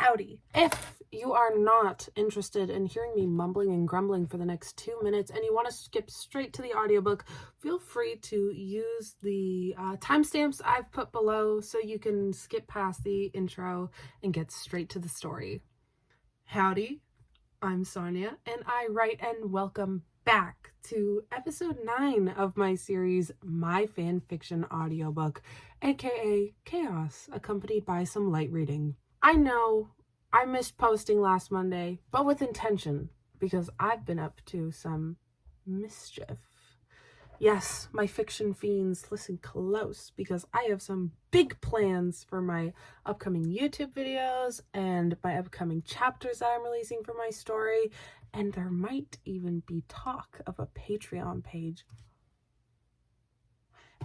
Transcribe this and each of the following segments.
Howdy. If you are not interested in hearing me mumbling and grumbling for the next 2 minutes and you want to skip straight to the audiobook, feel free to use the timestamps I've put below so you can skip past the intro and get straight to the story. Howdy, I'm Sonja, and I write, and welcome back to episode 9 of my series, My Fanfiction audiobook, aka Chaos, accompanied by some light reading. I know I missed posting last Monday, but with intention, because I've been up to some mischief. Yes, my fiction fiends, listen close, because I have some big plans for my upcoming YouTube videos and my upcoming chapters that I'm releasing for my story, and there might even be talk of a Patreon page.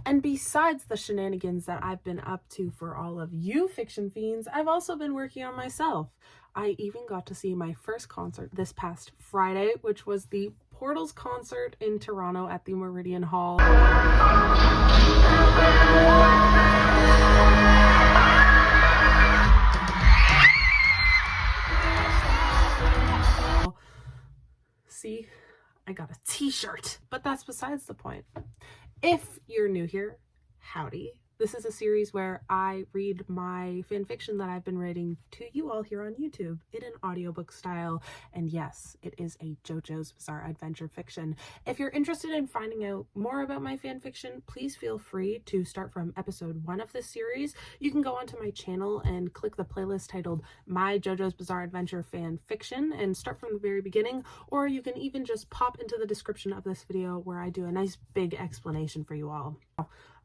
And besides the shenanigans that I've been up to for all of you fiction fiends, I've also been working on myself. I even got to see my first concert this past Friday, which was the Portals concert in Toronto at the Meridian Hall. See, I got a t-shirt, but that's besides the point. If you're new here, howdy. This is a series where I read my fanfiction that I've been writing to you all here on YouTube in an audiobook style. And yes, it is a Jojo's Bizarre Adventure fiction. If you're interested in finding out more about my fanfiction, please feel free to start from episode 1 of this series. You can go onto my channel and click the playlist titled My Jojo's Bizarre Adventure Fanfiction and start from the very beginning, or you can even just pop into the description of this video where I do a nice big explanation for you all.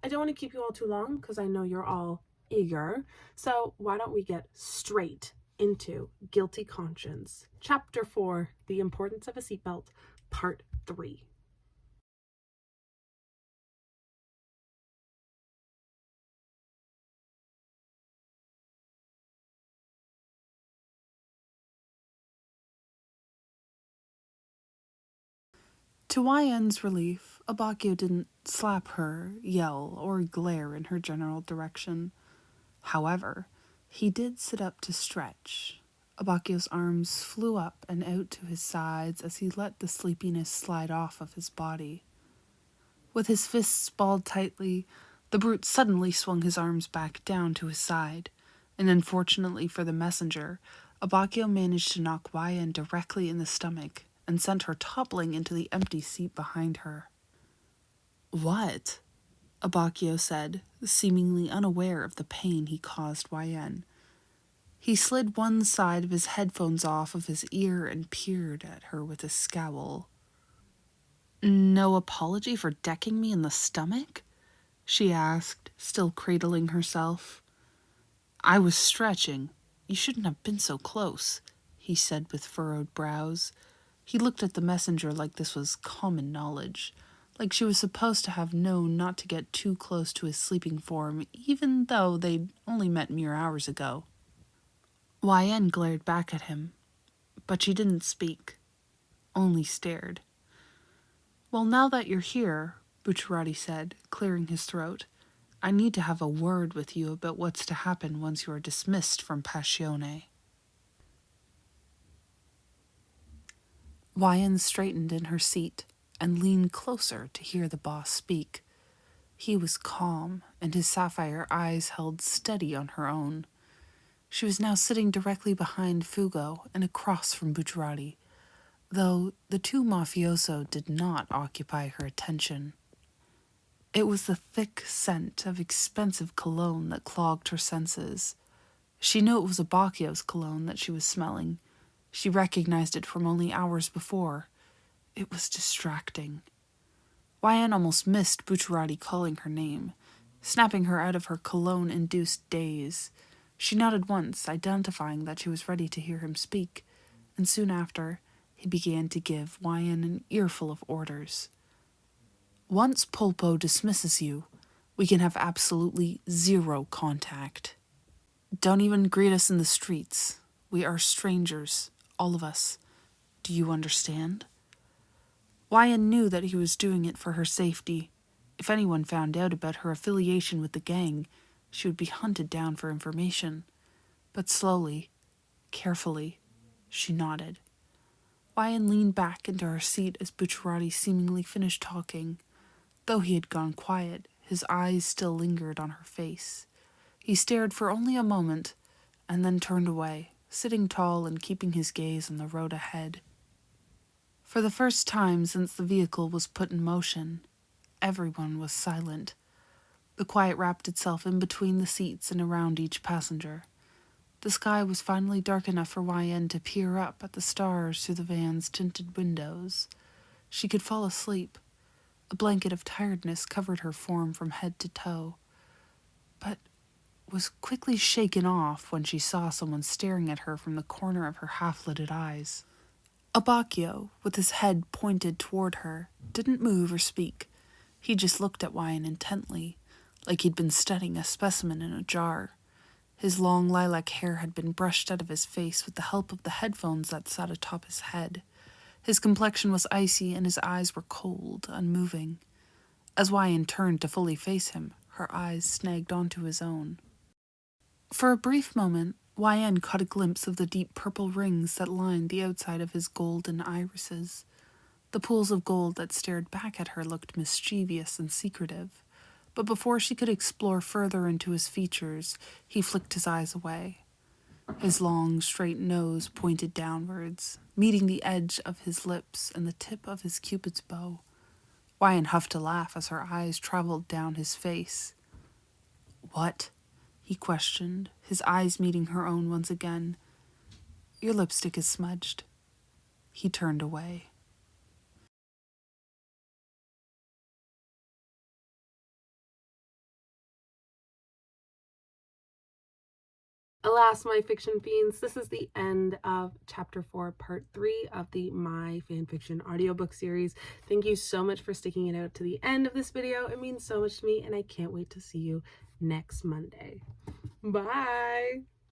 I don't want to keep you all too long because I know you're all eager. So why don't we get straight into Guilty Conscience, Chapter 4, The Importance of a Seatbelt, Part 3. To YN's relief, Abbacchio didn't slap her, yell, or glare in her general direction. However, he did sit up to stretch. Abbacchio's arms flew up and out to his sides as he let the sleepiness slide off of his body. With his fists balled tightly, the brute suddenly swung his arms back down to his side, and unfortunately for the messenger, Abbacchio managed to knock YN directly in the stomach and sent her toppling into the empty seat behind her. "What?" Abbacchio said, seemingly unaware of the pain he caused YN. He slid one side of his headphones off of his ear and peered at her with a scowl. "No apology for decking me in the stomach?" she asked, still cradling herself. "I was stretching. You shouldn't have been so close," he said with furrowed brows. He looked at the messenger like this was common knowledge, like she was supposed to have known not to get too close to his sleeping form, even though they'd only met mere hours ago. YN glared back at him, but she didn't speak, only stared. "Well, now that you're here," Bucciarati said, clearing his throat, "I need to have a word with you about what's to happen once you are dismissed from Passione." YN straightened in her seat and leaned closer to hear the boss speak. He was calm, and his sapphire eyes held steady on her own. She was now sitting directly behind Fugo and across from Bucciarati, though the two mafioso did not occupy her attention. It was the thick scent of expensive cologne that clogged her senses. She knew it was Abbacchio's cologne that she was smelling. She recognized it from only hours before. It was distracting. YN almost missed Bucciarati calling her name, snapping her out of her cologne-induced daze. She nodded once, identifying that she was ready to hear him speak, and soon after, he began to give YN an earful of orders. "Once Polpo dismisses you, we can have absolutely zero contact. Don't even greet us in the streets. We are strangers, all of us. Do you understand?" YN knew that he was doing it for her safety. If anyone found out about her affiliation with the gang, she would be hunted down for information. But slowly, Carefully, she nodded. Wyan leaned back into her seat as Bucciarati seemingly finished talking. Though he had gone quiet, his eyes still lingered on her face. He stared for only a moment, and then turned away, sitting tall and keeping his gaze on the road ahead. For the first time since the vehicle was put in motion, everyone was silent. The quiet wrapped itself in between the seats and around each passenger. The sky was finally dark enough for YN to peer up at the stars through the van's tinted windows. She could fall asleep. A blanket of tiredness covered her form from head to toe, but was quickly shaken off when she saw someone staring at her from the corner of her half-lidded eyes. Abbacchio, with his head pointed toward her, didn't move or speak. He just looked at Wyan intently, like he'd been studying a specimen in a jar. His long lilac hair had been brushed out of his face with the help of the headphones that sat atop his head. His complexion was icy and his eyes were cold, unmoving. As Wyan turned to fully face him, her eyes snagged onto his own. For a brief moment, YN caught a glimpse of the deep purple rings that lined the outside of his golden irises. The pools of gold that stared back at her looked mischievous and secretive, but before she could explore further into his features, he flicked his eyes away. His long, straight nose pointed downwards, meeting the edge of his lips and the tip of his cupid's bow. YN huffed a laugh as her eyes traveled down his face. "What?" he questioned, his eyes meeting her own once again. "Your lipstick is smudged." He turned away. Alas, my fiction fiends, this is the end of Chapter 4, Part 3 of the My Fanfiction audiobook series. Thank you so much for sticking it out to the end of this video. It means so much to me, and I can't wait to see you next Monday. Bye!